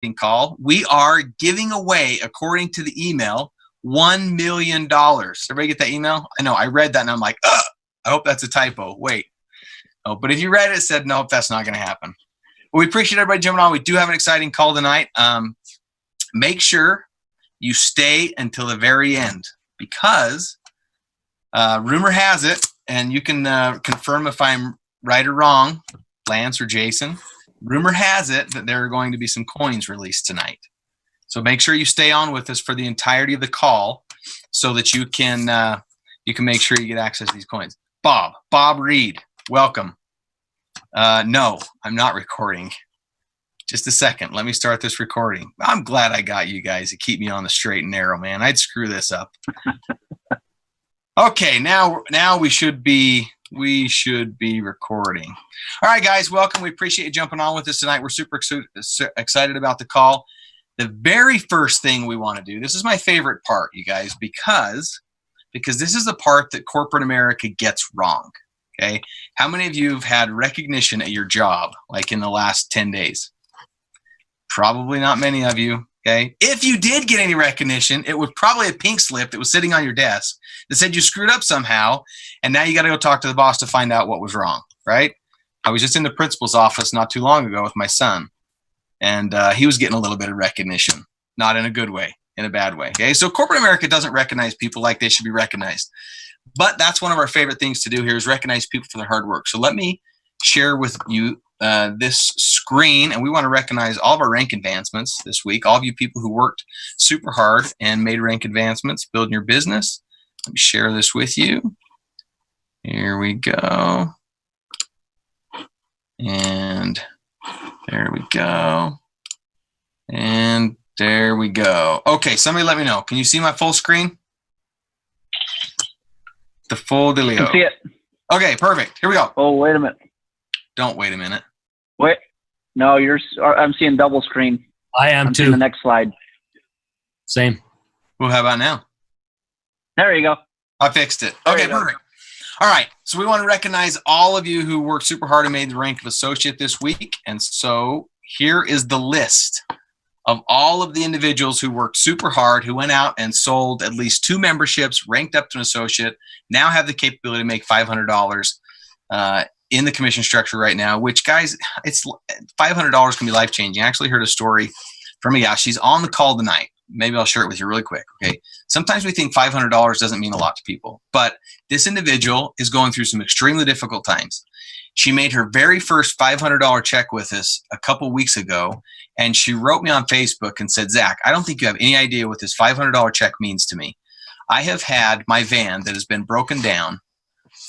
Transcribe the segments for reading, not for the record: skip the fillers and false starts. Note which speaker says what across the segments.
Speaker 1: call. We are giving away, according to the email, $1 million. Everybody get that email? I know, I read that and I'm like, ugh, I hope that's a typo. Wait. Oh, but if you read it, it said, nope, that's not going to happen. Well, we appreciate everybody jumping on. We do have an exciting call tonight. Make sure you stay until the very end because rumor has it, and you can confirm if I'm right or wrong, Lance or Jason, rumor has it that there are going to be some coins released tonight. So make sure you stay on with us for the entirety of the call so that you can make sure you get access to these coins. Bob Reed, welcome. No, I'm not recording. Just a second. Let me start this recording. I'm glad I got you guys to keep me on the straight and narrow, man. I'd screw this up. Okay, now we should be recording. All right, guys, welcome. We appreciate you jumping on with us tonight. We're super excited about the call. The very first thing we want to do, this is my favorite part, you guys, because this is the part that corporate America gets wrong. Okay, how many of you have had recognition at your job, like in the last 10 days? Probably not many of you. Okay, if you did get any recognition, it was probably a pink slip that was sitting on your desk that said you screwed up somehow, and now you got to go talk to the boss to find out what was wrong, right? I was just in the principal's office not too long ago with my son, and he was getting a little bit of recognition, not in a good way, in a bad way. Okay, so corporate America doesn't recognize people like they should be recognized, but that's one of our favorite things to do here is recognize people for their hard work. So let me share with you this screen, and we want to recognize all of our rank advancements this week, all of you people who worked super hard and made rank advancements building your business. Let me share this with you. Here we go. And there we go. And there we go. Okay, somebody let me know. Can you see my full screen? The full dealio.
Speaker 2: I can see it.
Speaker 1: Okay, perfect. Here we go.
Speaker 2: Oh, wait a minute.
Speaker 1: Don't wait a minute.
Speaker 2: Wait. No, I'm seeing double screen.
Speaker 3: I am
Speaker 2: I'm
Speaker 3: too.
Speaker 2: seeing the next slide.
Speaker 3: Same.
Speaker 1: Well, how about now?
Speaker 2: There you go.
Speaker 1: I fixed it. Okay, perfect. All right. So we want to recognize all of you who worked super hard and made the rank of associate this week. And so here is the list of all of the individuals who worked super hard, who went out and sold at least 2 memberships, ranked up to an associate, now have the capability to make $500 in the commission structure right now, which, guys, it's $500 can be life-changing. I actually heard a story from a gal. She's on the call tonight. Maybe I'll share it with you really quick. Okay. Sometimes we think $500 doesn't mean a lot to people, but this individual is going through some extremely difficult times. She made her very first $500 check with us a couple weeks ago, and she wrote me on Facebook and said, Zach, I don't think you have any idea what this $500 check means to me. I have had my van that has been broken down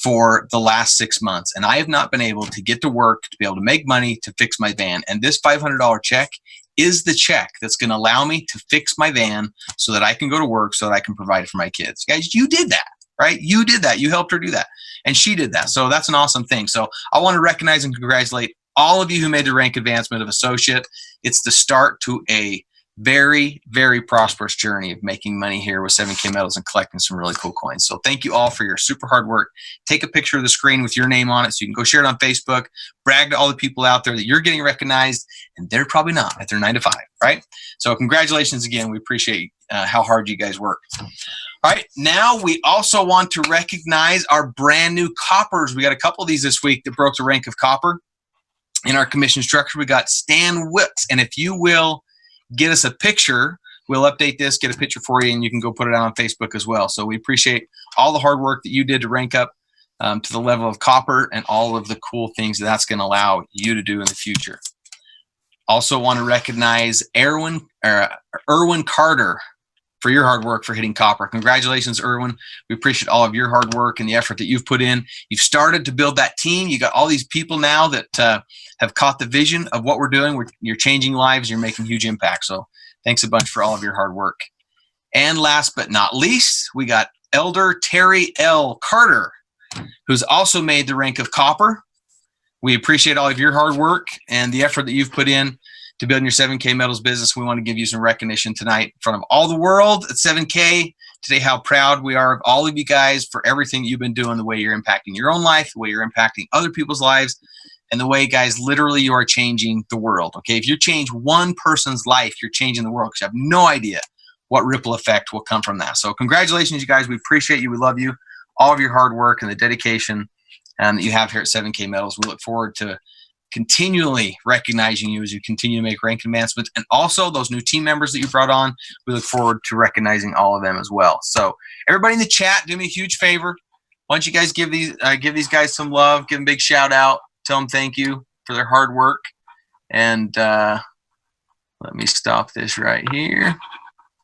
Speaker 1: for the last 6 months, and I have not been able to get to work to be able to make money to fix my van. And this $500 check is the check that's going to allow me to fix my van so that I can go to work, so that I can provide for my kids. Guys, you did that, right? You did that. You helped her do that. And she did that. So that's an awesome thing. So I want to recognize and congratulate all of you who made the rank advancement of associate. It's the start to a very, very prosperous journey of making money here with 7K medals and collecting some really cool coins. So thank you all for your super hard work. Take a picture of the screen with your name on it so you can go share it on Facebook, brag to all the people out there that you're getting recognized, and they're probably not at their 9 to 5, right? So congratulations again. We appreciate how hard you guys work. All right, now we also want to recognize our brand new coppers. We got a couple of these this week that broke the rank of copper in our commission structure. We got Stan Wicks, and if you will get us a picture, we'll update this, get a picture for you, and you can go put it out on Facebook as well. So we appreciate all the hard work that you did to rank up to the level of copper and all of the cool things that that's going to allow you to do in the future. Also want to recognize Erwin Carter for your hard work for hitting copper. Congratulations, Erwin. We appreciate all of your hard work and the effort that you've put in. You've started to build that team. You got all these people now that have caught the vision of what we're doing. You're changing lives. You're making huge impact. So thanks a bunch for all of your hard work. And last but not least, we got Elder Terry L. Carter, who's also made the rank of copper. We appreciate all of your hard work and the effort that you've put in to building your 7K metals business. We want to give you some recognition tonight in front of all the world at 7K today, how proud we are of all of you guys for everything you've been doing, the way you're impacting your own life, the way you're impacting other people's lives, and the way, guys, literally you are changing the world. Okay, if you change one person's life, you're changing the world, because you have no idea what ripple effect will come from that. So congratulations, you guys. We appreciate you. We love you. All of your hard work and the dedication that you have here at 7K Metals. We look forward to continually recognizing you as you continue to make rank advancements, and also those new team members that you brought on. We look forward to recognizing all of them as well. So everybody in the chat, do me a huge favor. Why don't you guys give these guys some love, give them a big shout out, tell them thank you for their hard work. And let me stop this right here.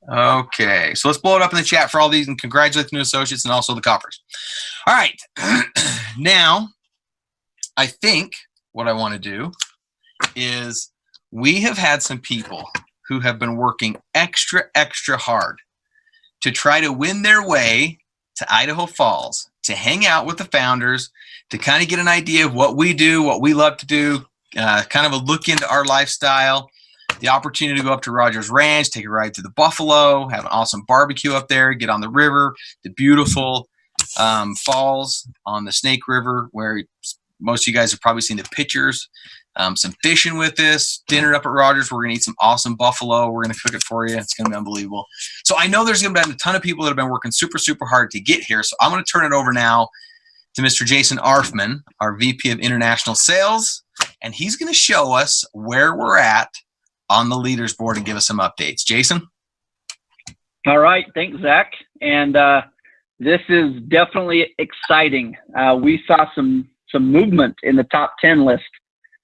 Speaker 1: Okay, so let's blow it up in the chat for all these, and congratulate the new associates and also the coppers. All right, now I think what I want to do is, we have had some people who have been working extra hard to try to win their way to Idaho Falls, to hang out with the founders, to kind of get an idea of what we do, what we love to do, kind of a look into our lifestyle. The opportunity to go up to Rogers Ranch, take a ride to the Buffalo, have an awesome barbecue up there, get on the river, the beautiful falls on the Snake River, where most of you guys have probably seen the pictures. Some fishing with this, dinner up at Rogers. We're going to eat some awesome buffalo. We're going to cook it for you. It's going to be unbelievable. So I know there's going to be a ton of people that have been working super hard to get here. So I'm going to turn it over now to Mr. Jason Arfman, our VP of International Sales, and he's going to show us where we're at on the leaders board and give us some updates. Jason?
Speaker 2: All right. Thanks, Zach. And this is definitely exciting. We saw some movement in the top 10 list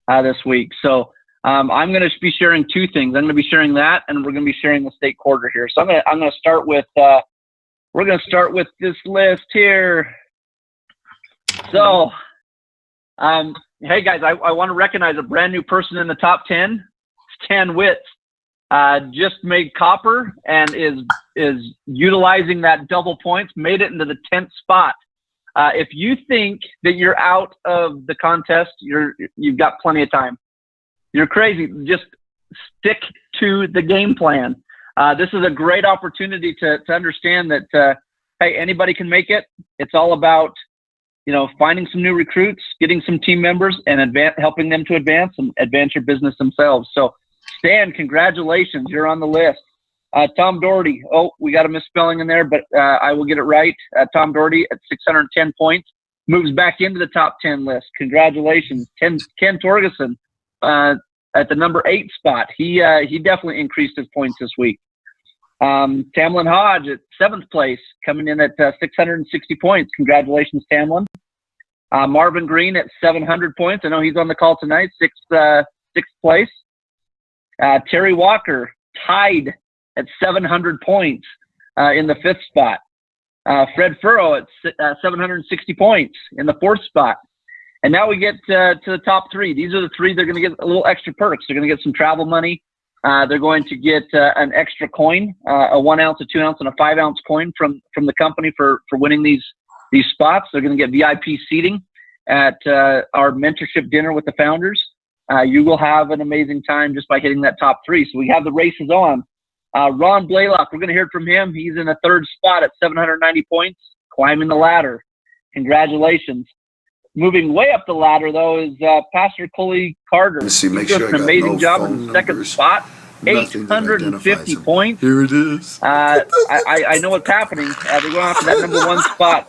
Speaker 2: this week. So I'm going to be sharing two things. I'm going to be sharing that, and we're going to be sharing the state quarter here. So I'm going to start with, we're going to start with this list here. So, hey guys, I want to recognize a brand new person in the top 10. Stan Witz just made copper and is utilizing that double points, made it into the 10th spot. If you think that you're out of the contest, you've got plenty of time. You're crazy. Just stick to the game plan. This is a great opportunity to understand that, hey, anybody can make it. It's all about, finding some new recruits, getting some team members, and helping them to advance and advance your business themselves. So, Stan, congratulations. You're on the list. Tom Doherty. Oh, we got a misspelling in there, but I will get it right. Tom Doherty at 610 points moves back into the top 10 list. Congratulations. Ken Torgerson at the number 8 spot. He definitely increased his points this week. Tamlin Hodge at 7th place, coming in at 660 points. Congratulations, Tamlin. Marvin Green at 700 points. I know he's on the call tonight, 6th place. Terry Walker tied at 700 points in the 5th spot. Fred Furrow at 760 points in the 4th spot. And now we get to the top 3. These are the 3 they're going to get a little extra perks. They're going to get some travel money. They're going to get an extra coin, a 1 ounce, a 2 ounce, and a 5 ounce coin from the company for winning these spots. They're going to get VIP seating at our mentorship dinner with the founders. You will have an amazing time just by hitting that top 3. So we have the races on. Ron Blaylock, we're going to hear from him. He's in the 3rd spot at 790 points, climbing the ladder. Congratulations. Moving way up the ladder, though, is Pastor Coley Carter. He's doing an amazing job in the 2nd spot. 850 points.
Speaker 4: Here it is.
Speaker 2: I know what's happening. They're going after that number 1 spot.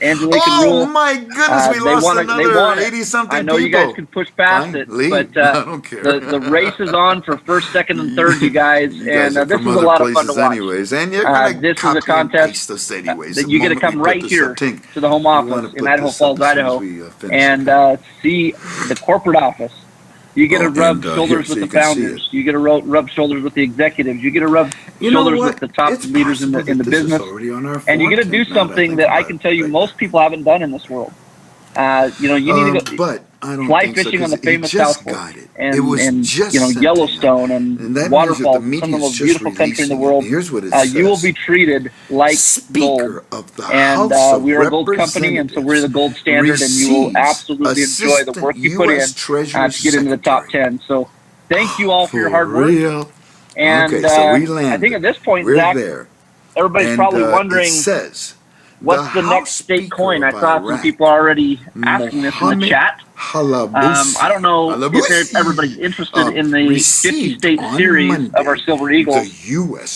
Speaker 2: Angelique and Rule.
Speaker 4: Oh my goodness, we lost another 80-something
Speaker 2: I know you guys can push past it, but
Speaker 4: I don't care.
Speaker 2: the race is on for 1st, 2nd, and 3rd, you guys, and this is a lot of fun to watch.
Speaker 4: Anyways, and you're gonna
Speaker 2: this is a contest that you get to come right here to the home office in Idaho Falls, Idaho, and see the corporate office. You get to rub shoulders with the founders. You get to rub shoulders with the executives. You get to rub shoulders with the top leaders in the business. And you get to do something that I can tell you most people haven't done in this world. You need to go fly fishing on the famous South Fork and Yellowstone and waterfalls, some of the most beautiful country in the world. You will be treated like gold. And we are a gold company, and so we're the gold standard, and you will absolutely enjoy the work you put in to get into the top 10. So thank you all for your hard work. And I think at this point, Zach, everybody's probably wondering, What's the next state coin? I saw some people already asking this in the chat. I don't know if everybody's interested in the 50-state series of our Silver Eagles,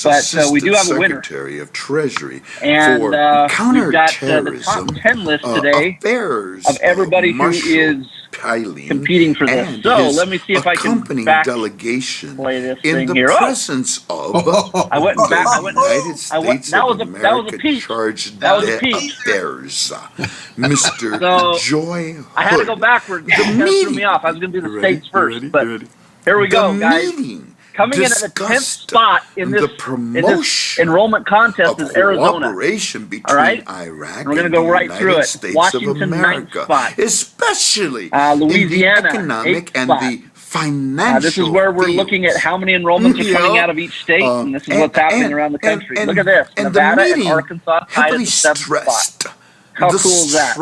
Speaker 2: but we do have a winner.
Speaker 4: Of Treasury
Speaker 2: and we've got the top 10 list today of everybody who is competing for this. So let me see if I can back
Speaker 4: delegation
Speaker 2: play this
Speaker 4: in
Speaker 2: thing
Speaker 4: the
Speaker 2: here.
Speaker 4: presence of
Speaker 2: I went back.
Speaker 4: United States
Speaker 2: that
Speaker 4: of
Speaker 2: was a
Speaker 4: America
Speaker 2: peach.
Speaker 4: charged
Speaker 2: That was a peach.
Speaker 4: affairs, Mr.
Speaker 2: So,
Speaker 4: Joy Hood.
Speaker 2: I had to go backwards. It kind of threw me off. I was going to do the states first, but here we go, guys. Coming in at the 10th spot in this enrollment contest is Arizona. All right?
Speaker 4: Iraq
Speaker 2: we're going to go right through it. Washington, 9th spot.
Speaker 4: Especially
Speaker 2: Louisiana,
Speaker 4: in the economic
Speaker 2: 8th
Speaker 4: and
Speaker 2: spot.
Speaker 4: the financial
Speaker 2: this is where we're looking at how many enrollments are coming out of each state, and this is what's happening around the country. Look at this. Nevada and Arkansas tied at the 7th spot. How cool is that?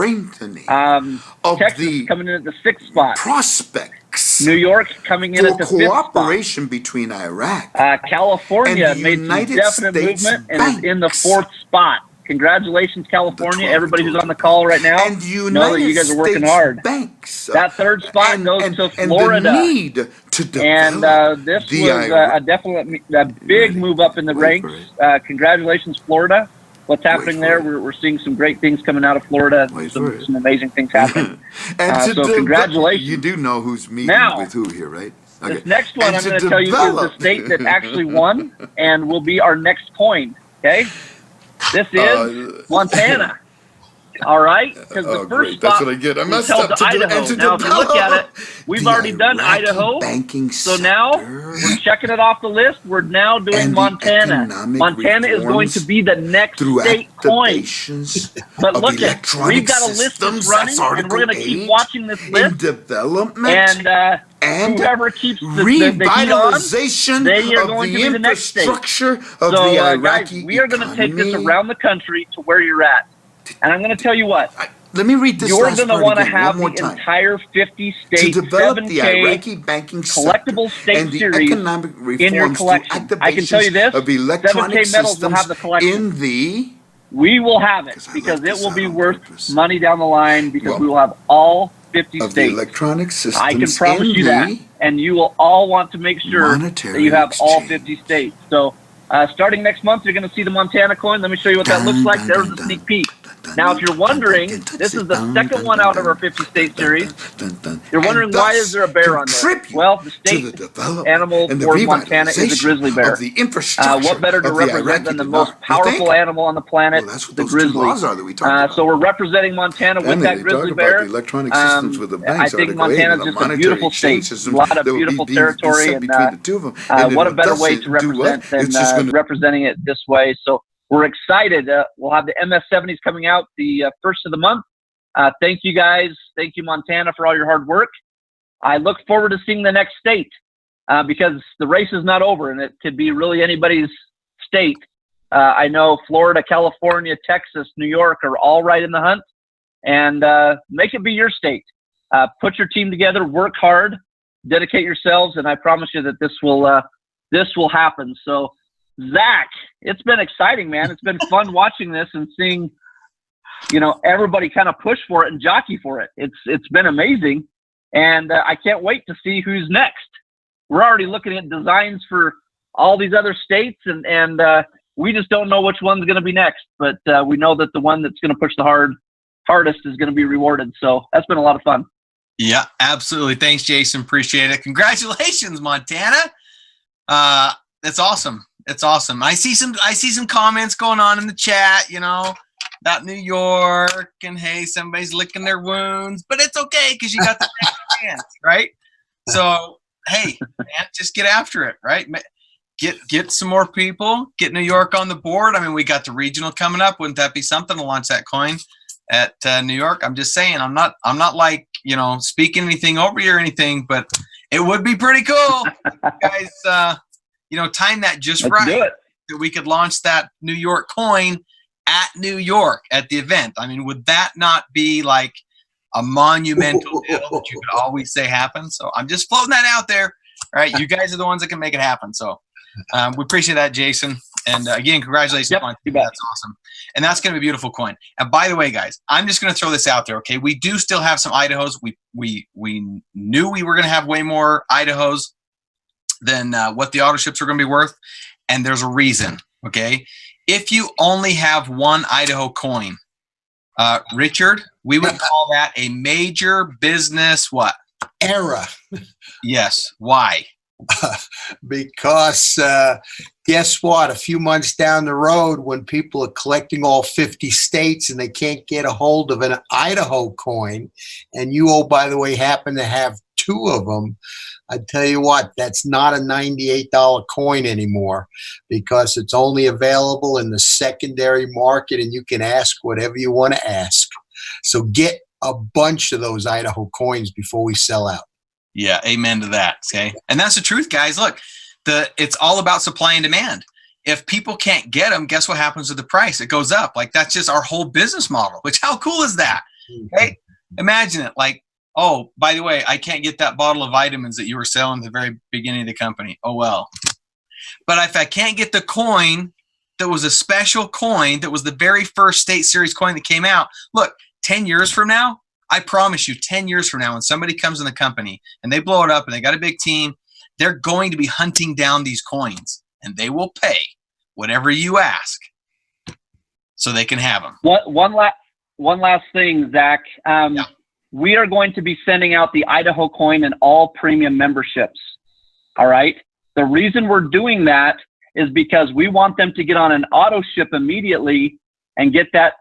Speaker 2: Texas coming in at the 6th spot.
Speaker 4: Prospects.
Speaker 2: New York coming in at the 5th spot.
Speaker 4: Cooperation between Iraq.
Speaker 2: California made some definite movement and is in the 4th spot. Congratulations, California. Everybody who's on the call right now, know that you guys are working hard. That 3rd spot goes to Florida. And this was a big move up in the ranks. Congratulations, Florida. What's happening there? We're seeing some great things coming out of Florida. Some amazing things happening. So congratulations.
Speaker 4: You do know who's meeting with who here, right?
Speaker 2: Okay. This next one I'm going to tell you is the state that actually won and will be our next coin. Okay? This is Montana. All right? Because the first spot was held to Idaho. Now, if you look at it, we've already done Idaho. So now we're checking it off the list. We're now doing Montana. Montana is going to be the next state coin. But look at, we've got a list that's running, and we're going to keep watching this list. And whoever keeps the heat on, they are going to be the next state. So, guys, we are going to take this around the country to where you're at. And I'm going to tell you what.
Speaker 4: Let me read this.
Speaker 2: You're going to want to have the entire 50-state, 7K collectible state series in your collection. I can tell you this: 7K medals will have the collection. We will have it because it will be worth money down the line because we will have all 50 states.
Speaker 4: Electronic systems.
Speaker 2: I can promise you that, and you will all want to make sure that you have all 50 states. So. Starting next month, you're going to see the Montana coin. Let me show you what that looks like. There's a sneak peek. Now, if you're wondering, this is the second one out of our 50-state series. You're wondering why is there a bear on there? Well, the state animal for Montana is a grizzly bear. What better to represent than the most powerful animal on the planet, the grizzly? So we're representing Montana with that grizzly bear. I think Montana is just a beautiful state, a lot of beautiful territory, and what a better way to represent than representing it this way. So we're excited. We'll have the MS-70s coming out the first of the month. Thank you guys. Thank you, Montana, for all your hard work. I look forward to seeing the next state because the race is not over and it could be really anybody's state. I know Florida, California, Texas, New York are all right in the hunt, and make it be your state. Put your team together, work hard, dedicate yourselves, and I promise you that this will happen. So Zach, it's been exciting, man. It's been fun watching this and seeing, everybody kind of push for it and jockey for it. It's been amazing, and I can't wait to see who's next. We're already looking at designs for all these other states, and we just don't know which one's going to be next. But we know that the one that's going to push the hardest is going to be rewarded. So that's been a lot of fun.
Speaker 1: Yeah, absolutely. Thanks, Jason. Appreciate it. Congratulations, Montana. That's awesome. It's awesome. I see some comments going on in the chat, about New York and hey, somebody's licking their wounds, but it's okay because you got the next chance, right? So hey, man, just get after it, right? Get some more people, get New York on the board. I mean, we got the regional coming up. Wouldn't that be something to launch that coin at New York? I'm just saying, I'm not like speaking anything over you or anything, but it would be pretty cool, guys. Time that just right that we could launch that New York coin at New York at the event. I mean, would that not be like a monumental deal that you could always say happen? So I'm just floating that out there. All right, you guys are the ones that can make it happen. So We appreciate that, Jason. And again, congratulations,
Speaker 2: Yep,
Speaker 1: Montana.
Speaker 2: you bet.
Speaker 1: That's awesome. And that's going to be a beautiful coin. And by the way, guys, I'm just going to throw this out there. Okay, we do still have some Idahos. We knew we were going to have way more Idahos than what the auto ships are going to be worth, and there's a reason. Okay, if you only have one Idaho coin, Richard, we would call that a major business what?
Speaker 5: Error.
Speaker 1: Yes. Why?
Speaker 5: Because guess what? A few months down the road, when people are collecting all 50 states and they can't get a hold of an Idaho coin, and you, oh, by the way, happen to have two of them, I tell you what, that's not a $98 coin anymore, because it's only available in the secondary market, and you can ask whatever you want to ask. So get a bunch of those Idaho coins before we sell out.
Speaker 1: Yeah, amen to that. Okay, and that's the truth, guys. Look, it's all about supply and demand. If people can't get them, guess what happens to the price? It goes up. Like, that's just our whole business model. Which, how cool is that? Okay, imagine it. Like, oh, by the way, I can't get that bottle of vitamins that you were selling at the very beginning of the company. Oh well. But if I can't get the coin that was a special coin, that was the very first State Series coin that came out, look, 10 years from now, I promise you, 10 years from now, when somebody comes in the company and they blow it up and they got a big team, they're going to be hunting down these coins, and they will pay whatever you ask so they can have them.
Speaker 2: One last thing, Zach. We are going to be sending out the Idaho coin in all premium memberships. All right. The reason we're doing that is because we want them to get on an auto ship immediately and get that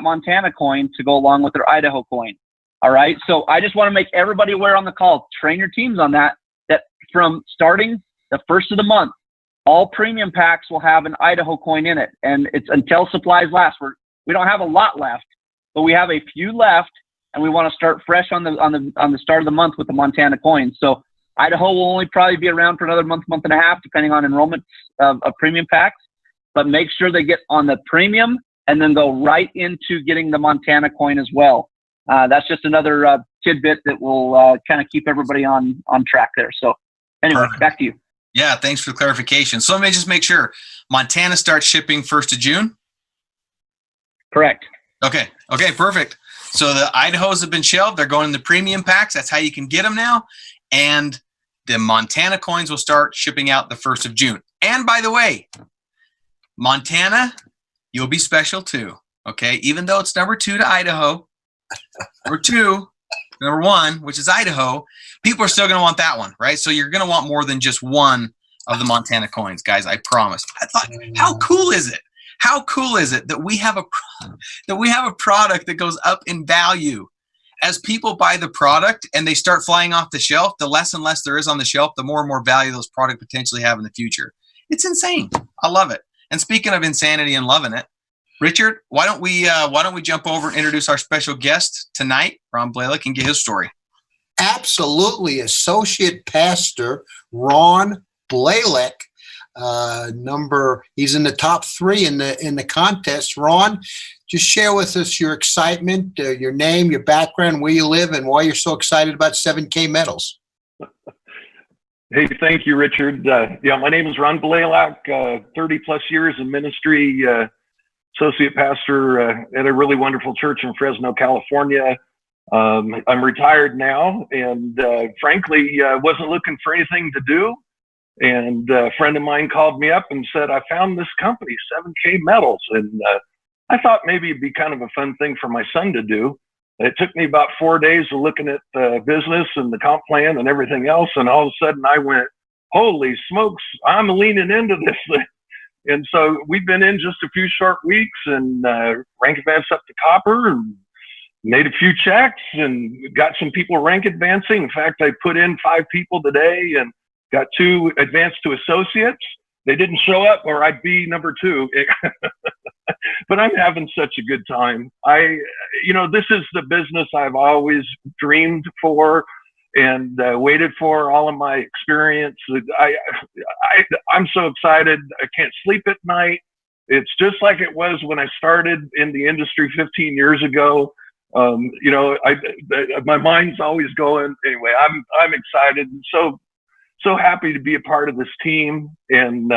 Speaker 2: Montana coin to go along with their Idaho coin. All right. So I just want to make everybody aware on the call, train your teams on that from starting the first of the month, all premium packs will have an Idaho coin in it. And it's until supplies last. We don't have a lot left, but we have a few left, and we want to start fresh on the start of the month with the Montana coins. So Idaho will only probably be around for another month and a half, depending on enrollment of premium packs. But make sure they get on the premium and then go right into getting the Montana coin as well. That's just another tidbit that will kind of keep everybody on track there. So anyway,
Speaker 1: Perfect.
Speaker 2: Back to you.
Speaker 1: Yeah, thanks for the clarification. So let me just make sure. Montana starts shipping 1st of June?
Speaker 2: Correct.
Speaker 1: Okay, perfect. So the Idahos have been shelved. They're going in the premium packs. That's how you can get them now. And the Montana coins will start shipping out the 1st of June. And by the way, Montana, you'll be special too. Okay, even though it's number 2 to Idaho, number 1, which is Idaho, people are still going to want that one, right? So you're going to want more than just one of the Montana coins, guys. I promise. I thought, how cool is it? How cool is it that we have a product that goes up in value? As people buy the product and they start flying off the shelf, the less and less there is on the shelf, the more and more value those products potentially have in the future. It's insane. I love it. And speaking of insanity and loving it, Richard, why don't we jump over and introduce our special guest tonight, Ron Blaylock, and get his story?
Speaker 5: Absolutely. Associate Pastor Ron Blaylock, he's in the top 3 in the contest. Ron, just share with us your excitement, your name, your background, where you live, and why you're so excited about 7K medals.
Speaker 6: Hey, thank you, Richard. My name is Ron Blaylock, 30 plus years in ministry, associate pastor at a really wonderful church in Fresno, California. I'm retired now, and frankly, wasn't looking for anything to do. And a friend of mine called me up and said, I found this company, 7K Metals. And I thought maybe it'd be kind of a fun thing for my son to do. It took me about 4 days of looking at the business and the comp plan and everything else. And all of a sudden I went, holy smokes, I'm leaning into this thing. And so we've been in just a few short weeks and rank advanced up to copper and made a few checks and got some people rank advancing. In fact, I put in 5 people today and got 2 advanced to associates. They didn't show up or I'd be number 2. But I'm having such a good time. This is the business I've always dreamed for and waited for all of my experience. I'm so excited. I can't sleep at night. It's just like it was when I started in the industry 15 years ago. My mind's always going. Anyway, I'm excited. So so happy to be a part of this team. And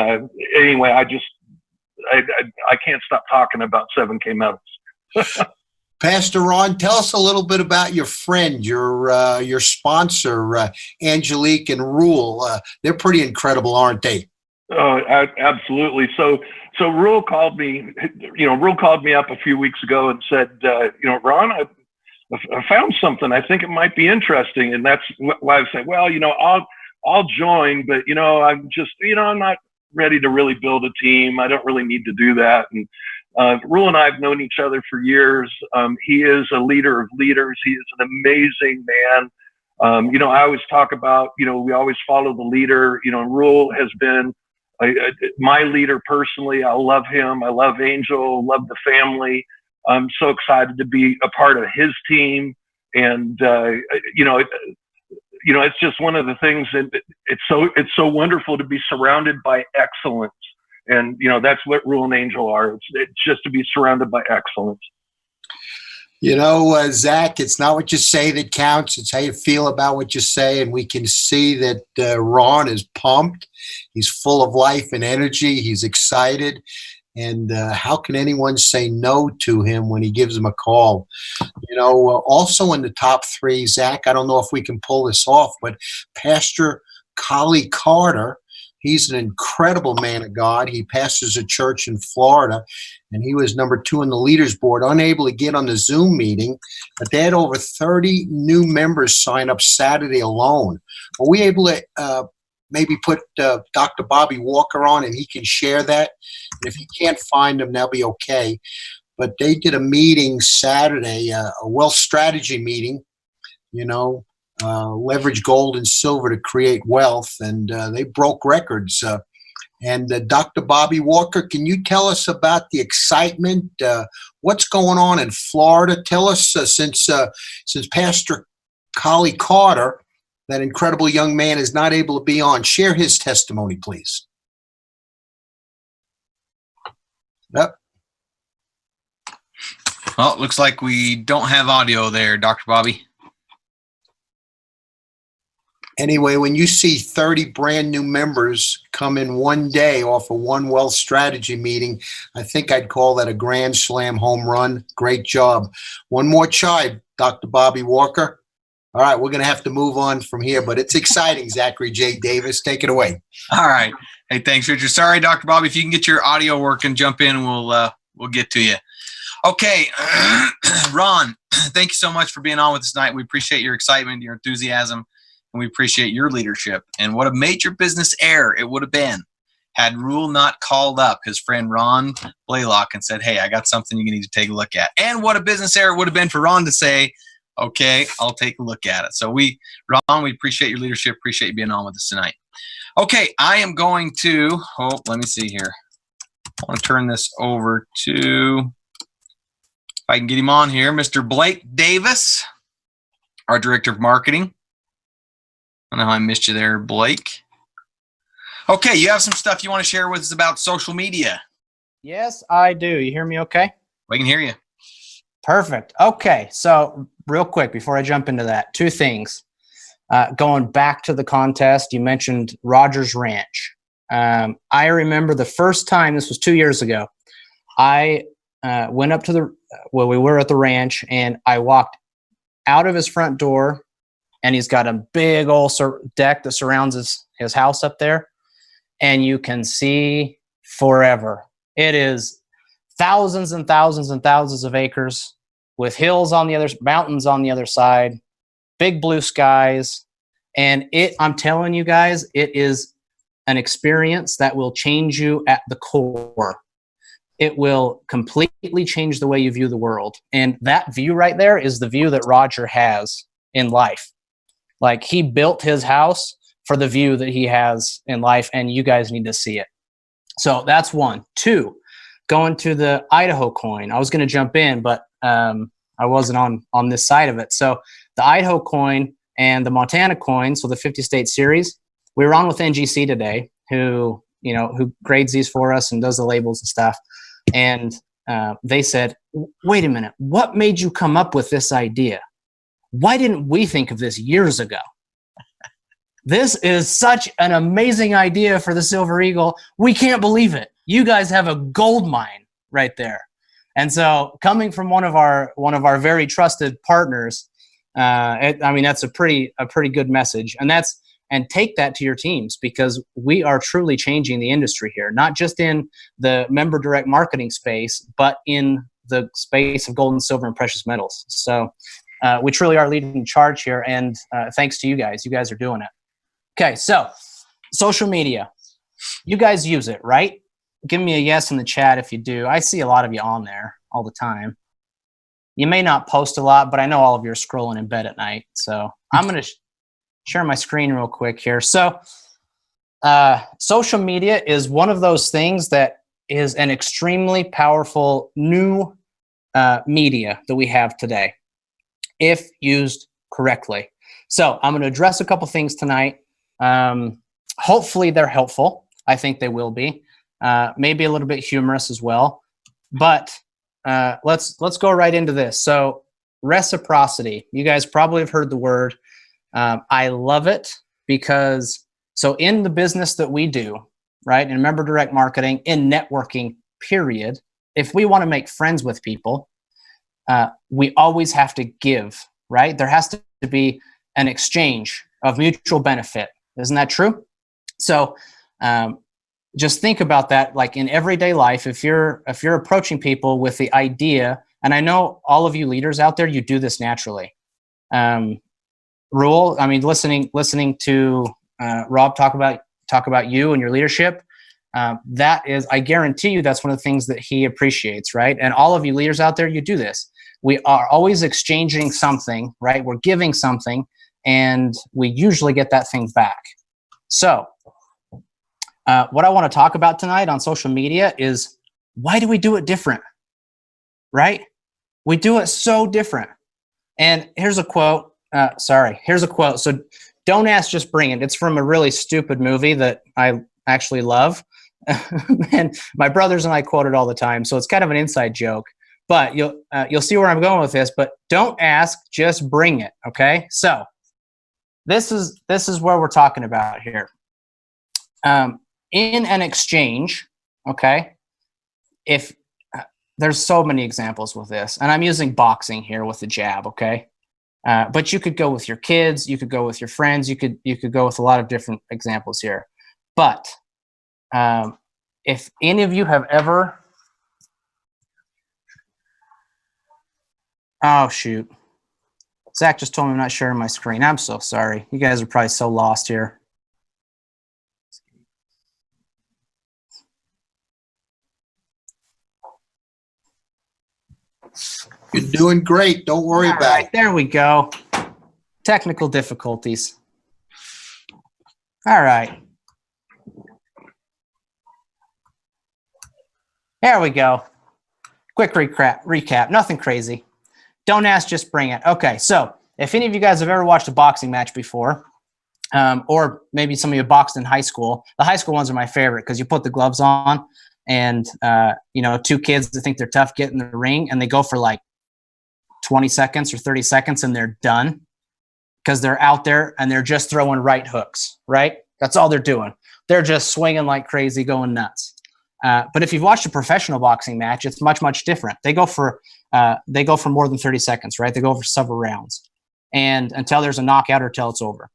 Speaker 6: anyway, I can't stop talking about 7K medals.
Speaker 5: Pastor Ron, tell us a little bit about your friend, your sponsor, Angelique and Rule. They're pretty incredible, aren't they?
Speaker 6: Oh, absolutely. So Rule called me. Rule called me up a few weeks ago and said, Ron, I found something. I think it might be interesting, and that's why I said, well, I'll join, but I'm just, I'm not ready to really build a team. I don't really need to do that. And Rule and I have known each other for years. He is a leader of leaders. He is an amazing man. I always talk about, we always follow the leader. Rule has been my leader personally. I love him. I love Angel, love the family. I'm so excited to be a part of his team. And, it's just one of the things that it's so wonderful to be surrounded by excellence. And, that's what Rule and Angel are. It's just to be surrounded by excellence.
Speaker 5: Zach, it's not what you say that counts. It's how you feel about what you say. And we can see that Ron is pumped. He's full of life and energy. He's excited. And how can anyone say no to him when he gives them a call? Also in the top three, Zach, I don't know if we can pull this off, but Pastor Collie Carter, he's an incredible man of God. He pastors a church in Florida, and he was number 2 in the leaders board, unable to get on the Zoom meeting, but they had over 30 new members sign up Saturday alone. Are we able to maybe put Dr. Bobby Walker on, and he can share that? And if you can't find him, that'll be okay. But they did a meeting Saturday, a wealth strategy meeting, leverage gold and silver to create wealth, and they broke records. And Dr. Bobby Walker, can you tell us about the excitement? What's going on in Florida? Tell us, since Pastor Collie Carter, that incredible young man, is not able to be on, share his testimony, please. Yep.
Speaker 1: Well, it looks like we don't have audio there, Dr. Bobby.
Speaker 5: Anyway, when you see 30 brand new members come in one day off of one wealth strategy meeting, I think I'd call that a grand slam home run. Great job. One more chime, Dr. Bobby Walker. All right, we're going to have to move on from here, but it's exciting. Zachary J. Davis, take it away.
Speaker 1: All right. Hey, thanks, Richard. Sorry, Dr. Bobby. If you can get your audio working, jump in and we'll get to you. Okay, Ron, thank you so much for being on with us tonight. We appreciate your excitement, your enthusiasm, and we appreciate your leadership. And what a major business error it would have been had Rule not called up his friend Ron Blaylock and said, hey, I got something you need to take a look at. And what a business error it would have been for Ron to say, okay, I'll take a look at it. So Ron, we appreciate your leadership, appreciate you being on with us tonight. Okay, I am going to, let me see here. I want to turn this over to, if I can get him on here, Mr. Blake Davis, our Director of Marketing. I don't know how I missed you there, Blake. Okay, you have some stuff you want to share with us about social media.
Speaker 7: Yes, I do. You hear me okay?
Speaker 1: I can hear you.
Speaker 7: Perfect. Okay, so real quick before I jump into that, 2 things. Going back to the contest, you mentioned Rogers Ranch. I remember the first time, this was 2 years ago, I went up to we were at the ranch, and I walked out of his front door, and he's got a big old deck that surrounds his house up there, and you can see forever. It is thousands and thousands and thousands of acres with hills on the other, mountains on the other side, big blue skies. And I'm telling you guys, it is an experience that will change you at the core. It will completely change the way you view the world. And that view right there is the view that Roger has in life. Like, he built his house for the view that he has in life, and you guys need to see it. So that's 1. 2, going to the Idaho coin. I was going to jump in, but I wasn't on this side of it. So the Idaho coin and the Montana coin, so the 50-state series, we were on with NGC today, who grades these for us and does the labels and stuff. And they said, wait a minute, what made you come up with this idea? Why didn't we think of this years ago? this is such an amazing idea for the Silver Eagle. We can't believe it. You guys have a gold mine right there. And so coming from one of our very trusted partners, that's a pretty good message. And take that to your teams, because we are truly changing the industry here, not just in the member direct marketing space, but in the space of gold and silver and precious metals. So we truly are leading the charge here, and thanks to you guys. You guys are doing it. Okay, so social media. You guys use it, right? Give me a yes in the chat if you do. I see a lot of you on there all the time. You may not post a lot, but I know all of you are scrolling in bed at night. So I'm going to share my screen real quick here. So social media is one of those things that is an extremely powerful new media that we have today, if used correctly. So I'm going to address a couple things tonight. Hopefully they're helpful. I think they will be. Maybe a little bit humorous as well. But let's go right into this. So reciprocity. You guys probably have heard the word. I love it because so in the business that we do, right, in member direct marketing, in networking, period, if we want to make friends with people, we always have to give, right? There has to be an exchange of mutual benefit. Isn't that true? So just think about that, like in everyday life, if you're approaching people with the idea, and I know all of you leaders out there, you do this naturally. Rule, I mean, listening to Rob talk about you and your leadership, that is, I guarantee you, that's one of the things that he appreciates, right? And all of you leaders out there, you do this. We are always exchanging something, right? We're giving something, and we usually get that thing back. So what I want to talk about tonight on social media is, why do we do it different, right? We do it so different. And here's a quote. Here's a quote. So don't ask, just bring it. It's from a really stupid movie that I actually love. And my brothers and I quote it all the time. So it's kind of an inside joke, but you'll see where I'm going with this, but don't ask, just bring it. Okay. So this is where we're talking about here. In an exchange, okay, if there's so many examples with this, and I'm using boxing here with the jab, okay? But you could go with your kids, you could go with your friends, you could go with a lot of different examples here. But if any of you have ever, oh shoot, Zach just told me I'm not sharing my screen. I'm so sorry. You guys are probably so lost here.
Speaker 5: You're doing great. Don't worry about it.
Speaker 7: There we go. Technical difficulties. All right. There we go. Quick recap. Nothing crazy. Don't ask, just bring it. Okay, so if any of you guys have ever watched a boxing match before, or maybe some of you boxed in high school, the high school ones are my favorite because you put the gloves on and, two kids that think they're tough get in the ring and they go for like 20 seconds or 30 seconds and they're done because they're out there and they're just throwing right hooks, right? That's all they're doing. They're just swinging like crazy, going nuts. But if you've watched a professional boxing match, it's much, much different. They go for more than 30 seconds, right? They go for several rounds and until there's a knockout or till it's over.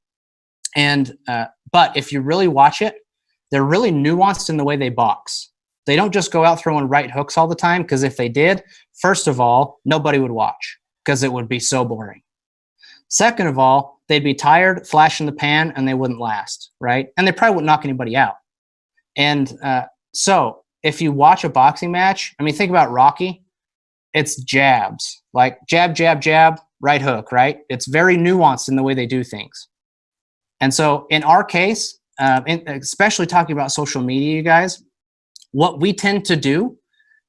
Speaker 7: And but if you really watch it, they're really nuanced in the way they box. They don't just go out throwing right hooks all the time, because if they did, first of all, nobody would watch because it would be so boring. Second of all, they'd be tired, flash in the pan, and they wouldn't last, right? And they probably wouldn't knock anybody out. And so if you watch a boxing match, I mean, think about Rocky. It's jabs, like jab, jab, jab, right hook, right? It's very nuanced in the way they do things. And so in our case, especially talking about social media, you guys, what we tend to do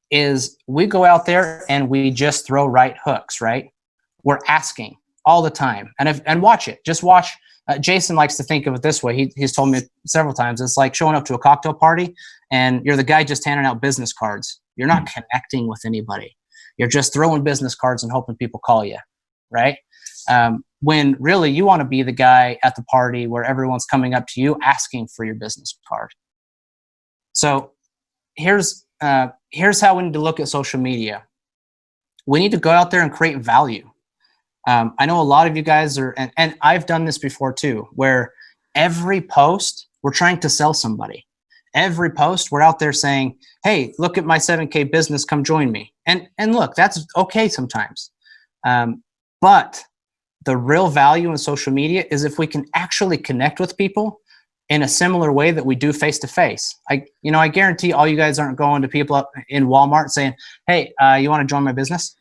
Speaker 7: is we go out there and we just throw right hooks, right? We're asking all the time. And watch it. Just watch. Jason likes to think of it this way. He's told me several times. It's like showing up to a cocktail party and you're the guy just handing out business cards. You're not connecting with anybody. You're just throwing business cards and hoping people call you, right? when really you want to be the guy at the party where everyone's coming up to you asking for your business card. So here's how we need to look at social media. We need to go out there and create value. I know a lot of you guys are, and I've done this before too, where every post we're trying to sell somebody. Every post we're out there saying, hey, look at my 7K business, come join me. And look, that's okay sometimes. But the real value in social media is if we can actually connect with people in a similar way that we do face to face. I guarantee all you guys aren't going to people up in Walmart saying, hey, you want to join my business?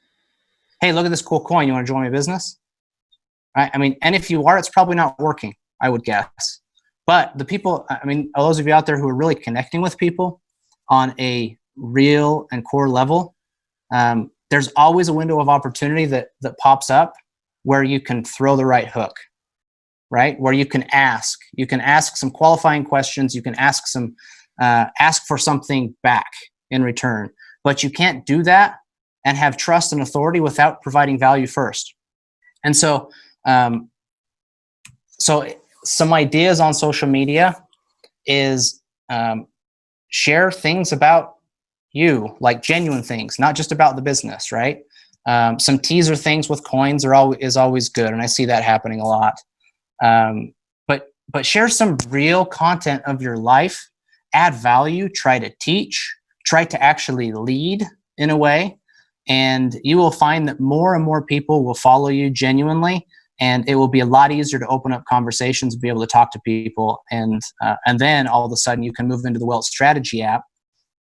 Speaker 7: Hey, look at this cool coin. You want to join my business? Right? I mean, and if you are, it's probably not working, I would guess. But the people, I mean, those of you out there who are really connecting with people on a real and core level, there's always a window of opportunity that pops up where you can throw the right hook, right? Where you can ask some qualifying questions. You can ask for something back in return, but you can't do that and have trust and authority without providing value first. And so some ideas on social media is share things about you, like genuine things, not just about the business, right? Some teaser things with coins is always good, and I see that happening a lot. But share some real content of your life, add value, try to teach, try to actually lead in a way, and you will find that more and more people will follow you genuinely, and it will be a lot easier to open up conversations and be able to talk to people. And then all of a sudden you can move into the Wealth Strategy app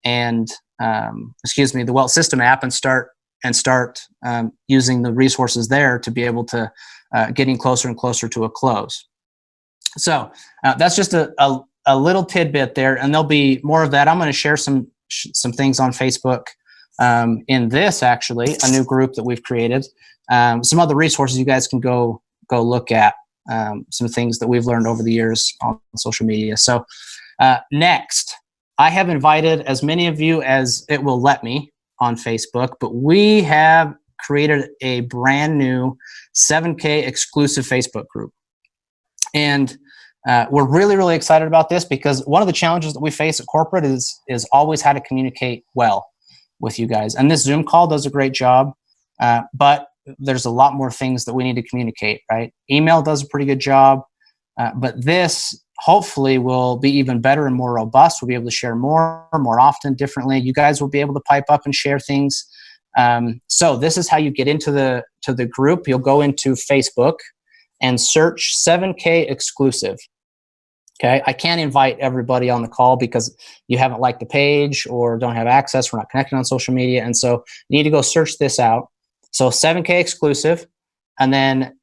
Speaker 7: and the Wealth System app and start using the resources there to be able to getting closer and closer to a close. So that's just a little tidbit there, and there'll be more of that. I'm going to share some things on Facebook in this, actually, a new group that we've created. Some other resources you guys can go look at, some things that we've learned over the years on social media. So next, I have invited as many of you as it will let me on Facebook, but we have created a brand new 7K exclusive Facebook group. And we're really, really excited about this because one of the challenges that we face at corporate is always how to communicate well with you guys. And this Zoom call does a great job, but there's a lot more things that we need to communicate, right? Email does a pretty good job, but this hopefully will be even better and more robust. We'll be able to share more often, differently. You guys will be able to pipe up and share things. So this is how you get into the group. You'll go into Facebook and search 7K exclusive. Okay, I can't invite everybody on the call because you haven't liked the page or don't have access. We're not connected on social media. And so you need to go search this out. So 7K exclusive, and then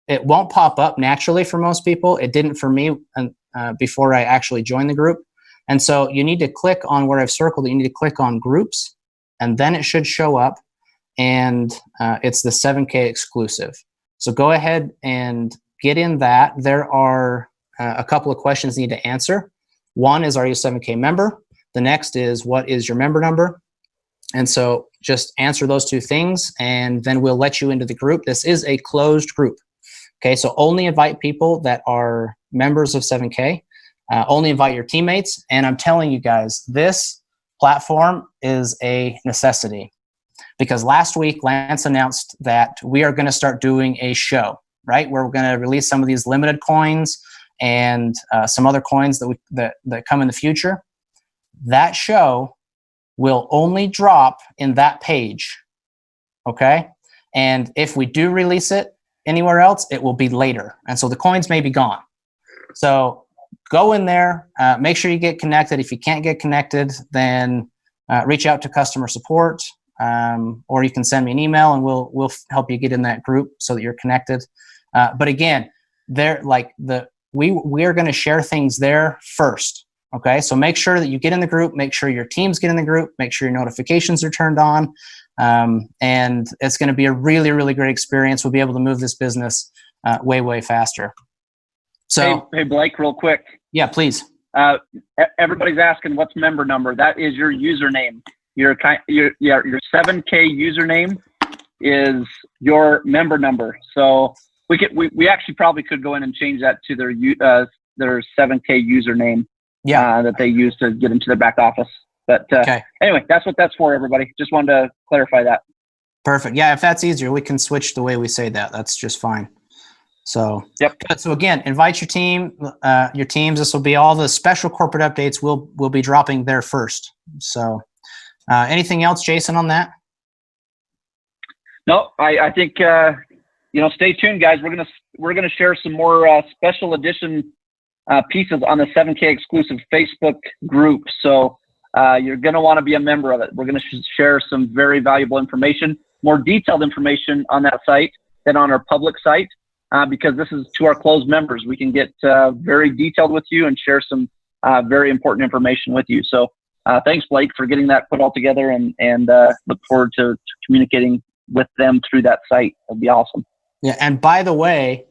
Speaker 7: it won't pop up naturally for most people. It didn't for me before I actually joined the group. And so you need to click on where I've circled it. You need to click on groups, and then it should show up, and it's the 7K exclusive. So go ahead and get in that. There are a couple of questions you need to answer. One is, are you a 7K member? The next is, what is your member number? And so just answer those two things, and then we'll let you into the group. This is a closed group. Okay, so only invite people that are members of 7K. Only invite your teammates. And I'm telling you guys, this platform is a necessity, because last week Lance announced that we are going to start doing a show, right? Where we're going to release some of these limited coins and some other coins that come in the future. That show will only drop in that page, okay? And if we do release it anywhere else, it will be later. And so the coins may be gone. So go in there, make sure you get connected. If you can't get connected, then reach out to customer support, or you can send me an email and we'll help you get in that group so that you're connected. But again, we are going to share things there first. Okay, so make sure that you get in the group, make sure your teams get in the group, make sure your notifications are turned on, and it's going to be a really, really great experience. We'll be able to move this business way, way faster. So,
Speaker 2: hey, Blake, real quick.
Speaker 7: Yeah, please.
Speaker 2: Everybody's asking what's member number. That is your username. Your 7K username is your member number. So we actually probably could go in and change that to their 7K username. That they use to get into their back office. But anyway, that's what that's for, everybody. Just wanted to clarify that.
Speaker 7: Perfect. Yeah, if that's easier, we can switch the way we say that. That's just fine. So,
Speaker 2: yep.
Speaker 7: So again, invite your team, your teams. This will be all the special corporate updates. We'll be dropping there first. So, anything else, Jason, on that?
Speaker 2: No, I think stay tuned, guys. We're gonna share some more special edition pieces on the 7K exclusive Facebook group. So you're going to want to be a member of it. We're going to share some very valuable information, more detailed information on that site than on our public site, because this is to our closed members. We can get very detailed with you and share some very important information with you. So thanks, Blake, for getting that put all together, and look forward to communicating with them through that site. That'd be awesome.
Speaker 7: Yeah. And by the way,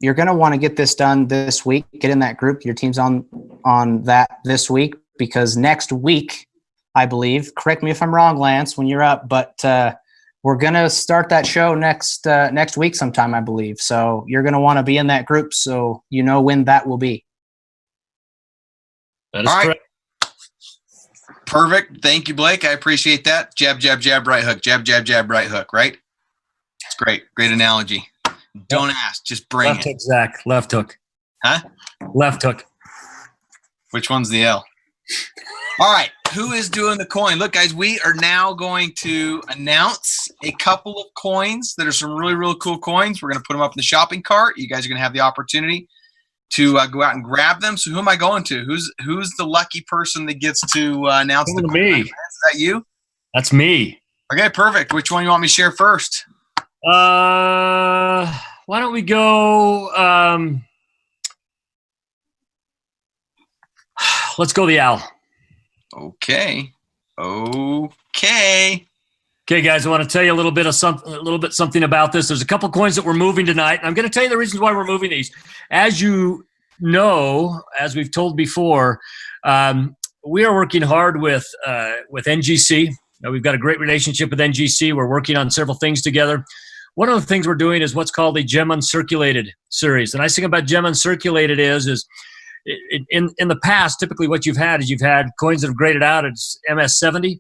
Speaker 7: you're going to want to get this done this week. Get in that group. Your team's on that this week, because next week, I believe, correct me if I'm wrong, Lance, when you're up, but we're going to start that show next week sometime, I believe. So you're going to want to be in that group so you know when that will be.
Speaker 3: That is correct.
Speaker 1: Perfect. Thank you, Blake. I appreciate that. Jab, jab, jab, right hook. Jab, jab, jab, right hook, right? It's great. Great analogy. Don't ask, just bring
Speaker 3: left
Speaker 1: it.
Speaker 3: Hook, Zach. Left hook.
Speaker 1: Huh?
Speaker 3: Left hook.
Speaker 1: Which one's the L? All right. Who is doing the coin? Look, guys, we are now going to announce a couple of coins that are some really, really cool coins. We're going to put them up in the shopping cart. You guys are going to have the opportunity to go out and grab them. So who am I going to? Who's the lucky person that gets to announce the coin?
Speaker 3: Me.
Speaker 1: Is that you?
Speaker 3: That's me.
Speaker 1: Okay, perfect. Which one you want me to share first?
Speaker 3: Why don't we go? Let's go the owl.
Speaker 1: Okay.
Speaker 3: Okay, guys. I want to tell you a little bit something about this. There's a couple coins that we're moving tonight, and I'm going to tell you the reasons why we're moving these. As you know, as we've told before, we are working hard with NGC. Now, we've got a great relationship with NGC. We're working on several things together. One of the things we're doing is what's called the Gem Uncirculated series. The nice thing about Gem Uncirculated is in the past, typically what you've had coins that have graded out at MS70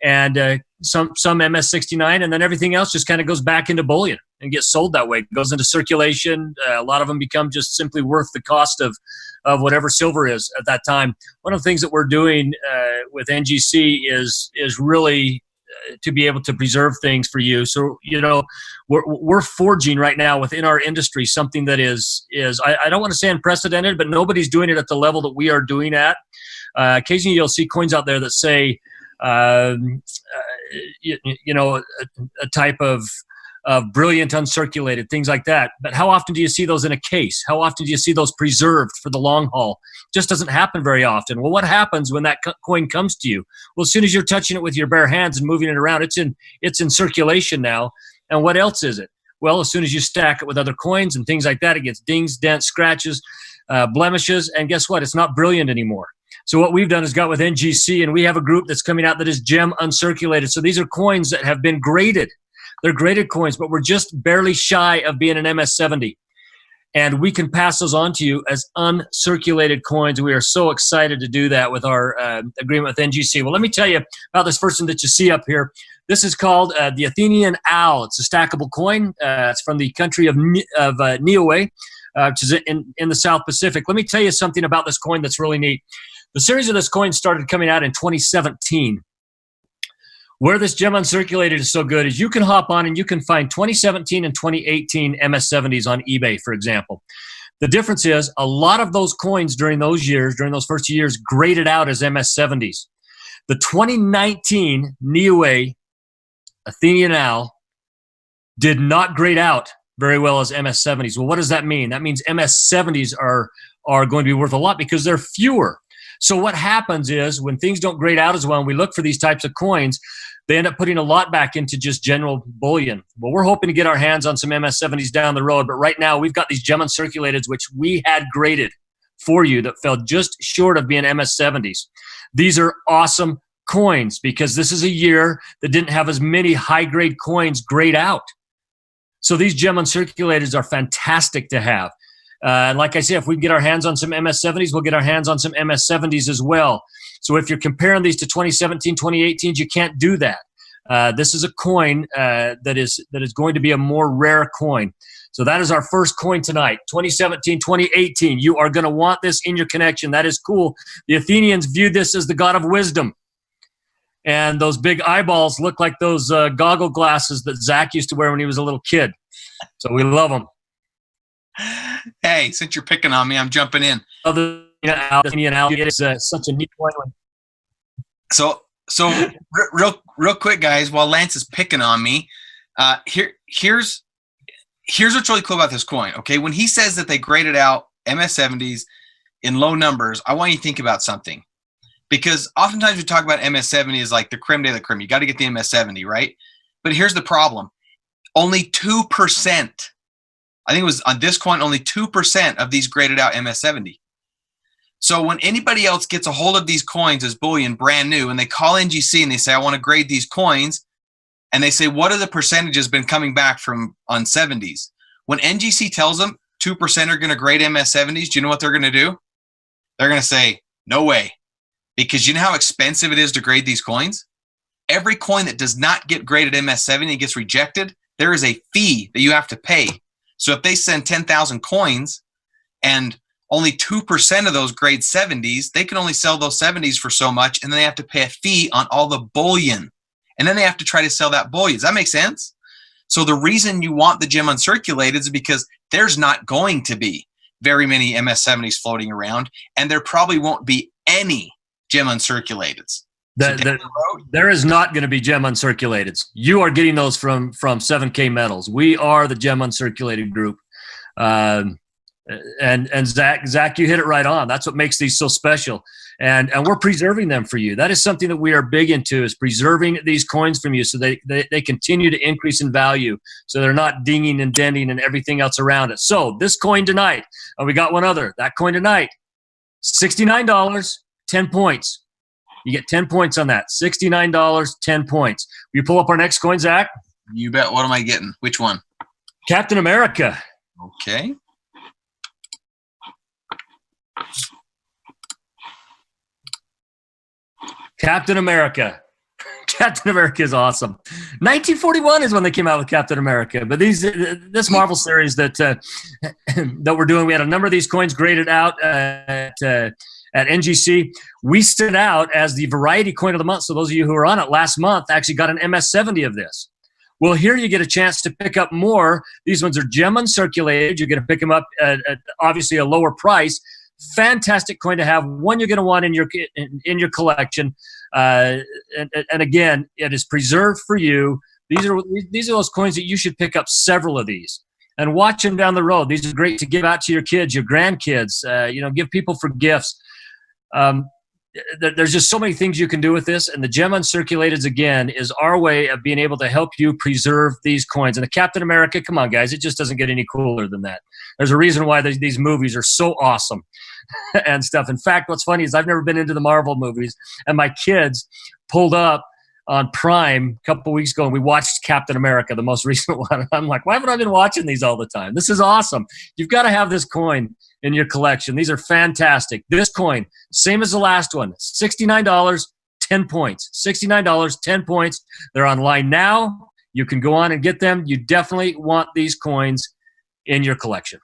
Speaker 3: and some MS69, and then everything else just kind of goes back into bullion and gets sold that way. It goes into circulation. A lot of them become just simply worth the cost of whatever silver is at that time. One of the things that we're doing with NGC is really to be able to preserve things for you. So, we're forging right now within our industry something that is I don't want to say unprecedented, but nobody's doing it at the level that we are doing at. Occasionally you'll see coins out there that say, a type of brilliant uncirculated, things like that. But how often do you see those in a case? How often do you see those preserved for the long haul? Just doesn't happen very often. Well, what happens when that coin comes to you? Well, as soon as you're touching it with your bare hands and moving it around, it's in circulation now. And what else is it? Well, as soon as you stack it with other coins and things like that, it gets dings, dents, scratches, blemishes, and guess what? It's not brilliant anymore. So what we've done is got with NGC, and we have a group that's coming out that is Gem Uncirculated. So these are coins that have been graded. They're graded coins, but we're just barely shy of being an MS70. And we can pass those on to you as uncirculated coins. We are so excited to do that with our agreement with NGC. Well, let me tell you about this person that you see up here. This is called the Athenian Owl. It's a stackable coin. It's from the country of Niue, which is in the South Pacific. Let me tell you something about this coin that's really neat. The series of this coin started coming out in 2017. Where this Gem Uncirculated is so good is you can hop on and you can find 2017 and 2018 MS70s on eBay, for example. The difference is a lot of those coins during those first years, graded out as MS70s. The 2019 Niue Athenian Owl did not grade out very well as MS70s. Well, what does that mean? That means MS70s are going to be worth a lot because they're fewer. So what happens is when things don't grade out as well and we look for these types of coins, they end up putting a lot back into just general bullion. Well, we're hoping to get our hands on some MS70s down the road, but right now we've got these Gem Uncirculateds, which we had graded for you that fell just short of being MS70s. These are awesome coins because this is a year that didn't have as many high-grade coins grade out. So these gem uncirculateds are fantastic to have. And like I said, if we can get our hands on some MS70s, we'll get our hands on some MS70s as well. So if you're comparing these to 2017, 2018s, you can't do that. This is a coin that is going to be a more rare coin. So that is our first coin tonight, 2017, 2018. You are going to want this in your connection. That is cool. The Athenians viewed this as the god of wisdom. And those big eyeballs look like those goggle glasses that Zach used to wear when he was a little kid. So we love them.
Speaker 1: Hey, since you're picking on me, I'm jumping in.
Speaker 3: It is such a neat coin.
Speaker 1: So real quick, guys, while Lance is picking on me, here's what's really cool about this coin. Okay, when he says that they graded out MS70s in low numbers, I want you to think about something, because oftentimes we talk about MS70 as like the creme de la creme. You got to get the MS70, right? But here's the problem: only 2%. I think it was on this coin, only 2% of these graded out MS70. So when anybody else gets a hold of these coins as bullion, brand new, and they call NGC and they say, I want to grade these coins, and they say, what are the percentages been coming back from on 70s? When NGC tells them 2% are going to grade MS70s, do you know what they're going to do? They're going to say, no way. Because you know how expensive it is to grade these coins? Every coin that does not get graded MS70 and gets rejected, there is a fee that you have to pay. So if they send 10,000 coins and only 2% of those grade 70s, they can only sell those 70s for so much, and then they have to pay a fee on all the bullion. And then they have to try to sell that bullion. Does that make sense? So the reason you want the gem uncirculated is because there's not going to be very many MS70s floating around, and there probably won't be any gem uncirculateds.
Speaker 3: There is not going to be gem uncirculateds. You are getting those from 7K Metals. We are the gem uncirculated group. And Zach, you hit it right on. That's what makes these so special. And we're preserving them for you. That is something that we are big into, is preserving these coins from you so they continue to increase in value, so they're not dinging and denting and everything else around it. So this coin tonight, and we got one other, that coin tonight, $69, 10 points. You get 10 points on that. $69, 10 points. Will you pull up our next coin, Zach?
Speaker 1: You bet. What am I getting? Which one?
Speaker 3: Captain America.
Speaker 1: Okay.
Speaker 3: Captain America. Captain America is awesome. 1941 is when they came out with Captain America. But this Marvel series that we're doing, we had a number of these coins graded out at NGC. We stood out as the variety coin of the month. So those of you who were on it last month actually got an MS70 of this. Well, here you get a chance to pick up more. These ones are gem uncirculated. You're going to pick them up at obviously a lower price. Fantastic coin to have. One you're going to want in your collection. And again, it is preserved for you. These are those coins that you should pick up several of these and watch them down the road. These are great to give out to your kids, your grandkids. Give people for gifts. There's just so many things you can do with this, and the gem uncirculateds, again, is our way of being able to help you preserve these coins. And the Captain America, come on, guys, it just doesn't get any cooler than that. There's a reason why these movies are so awesome and stuff. In fact, what's funny is I've never been into the Marvel movies, and my kids pulled up on Prime a couple of weeks ago, and we watched Captain America, the most recent one. I'm like, why haven't I been watching these all the time? This is awesome. You've got to have this coin in your collection. These are fantastic. This coin, same as the last one, $69, 10 points. $69, 10 points. They're online now. You can go on and get them. You definitely want these coins in your collection.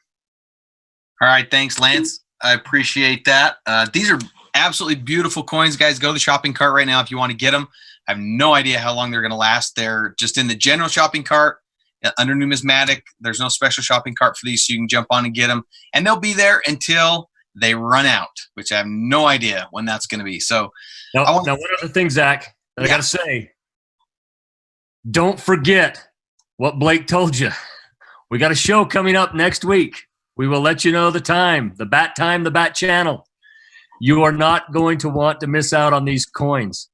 Speaker 1: All right. Thanks, Lance. I appreciate that. These are absolutely beautiful coins, guys. Go to the shopping cart right now if you want to get them. I have no idea how long they're going to last. They're just in the general shopping cart. Under numismatic, there's no special shopping cart for these, so you can jump on and get them. And they'll be there until they run out, which I have no idea when that's going to be. So,
Speaker 3: now one other thing, Zach, that I got to say. Don't forget what Blake told you. We got a show coming up next week. We will let you know the time, the Bat channel. You are not going to want to miss out on these coins.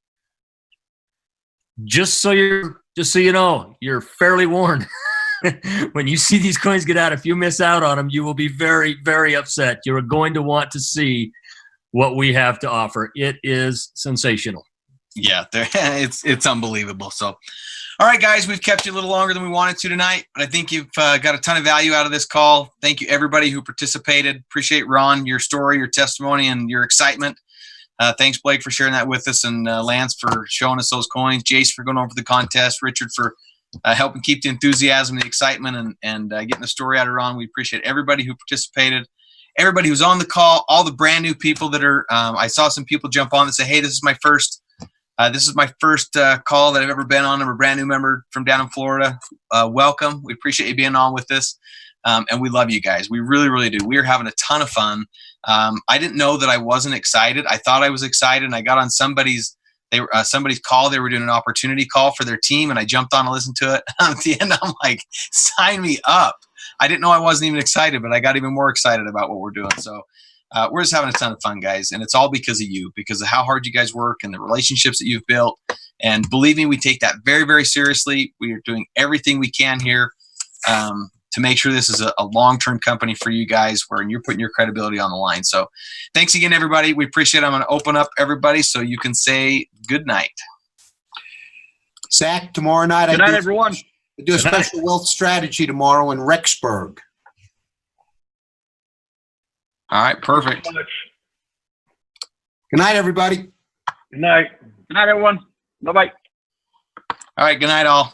Speaker 3: Just so you know, you're fairly warned. When you see these coins get out, if you miss out on them, you will be very, very upset. You're going to want to see what we have to offer. It is sensational.
Speaker 1: Yeah, it's unbelievable. So, all right, guys, we've kept you a little longer than we wanted to tonight, but I think you've got a ton of value out of this call. Thank you, everybody who participated. Appreciate, Ron, your story, your testimony, and your excitement. Thanks, Blake, for sharing that with us, and Lance for showing us those coins. Jace for going over the contest. Richard for helping keep the enthusiasm, the excitement, and getting the story out of Ron. We appreciate everybody who participated, everybody who's on the call, all the brand new people that are. I saw some people jump on and say, "Hey, this is my first call that I've ever been on. I'm a brand new member from down in Florida. Welcome. We appreciate you being on with us. And we love you guys. We really, really do. We are having a ton of fun. I didn't know that I wasn't excited. I thought I was excited, and I got on somebody's call. They were doing an opportunity call for their team, and I jumped on and listened to it. At the end, I'm like, sign me up. I didn't know I wasn't even excited, but I got even more excited about what we're doing. So we're just having a ton of fun, guys, and it's all because of you, because of how hard you guys work and the relationships that you've built. And believe me, we take that very, very seriously. We are doing everything we can here to make sure this is a long-term company for you guys, where you're putting your credibility on the line. So thanks again, everybody. We appreciate it. I'm going to open up everybody so you can say good night.
Speaker 5: Zach, tomorrow night.
Speaker 2: Good night, everyone.
Speaker 5: I do a special wealth strategy tomorrow in Rexburg.
Speaker 1: All right, perfect.
Speaker 6: Thank you so much.
Speaker 5: Good night, everybody.
Speaker 6: Good night.
Speaker 2: Good night, everyone. Bye-bye.
Speaker 1: All right, good night, all.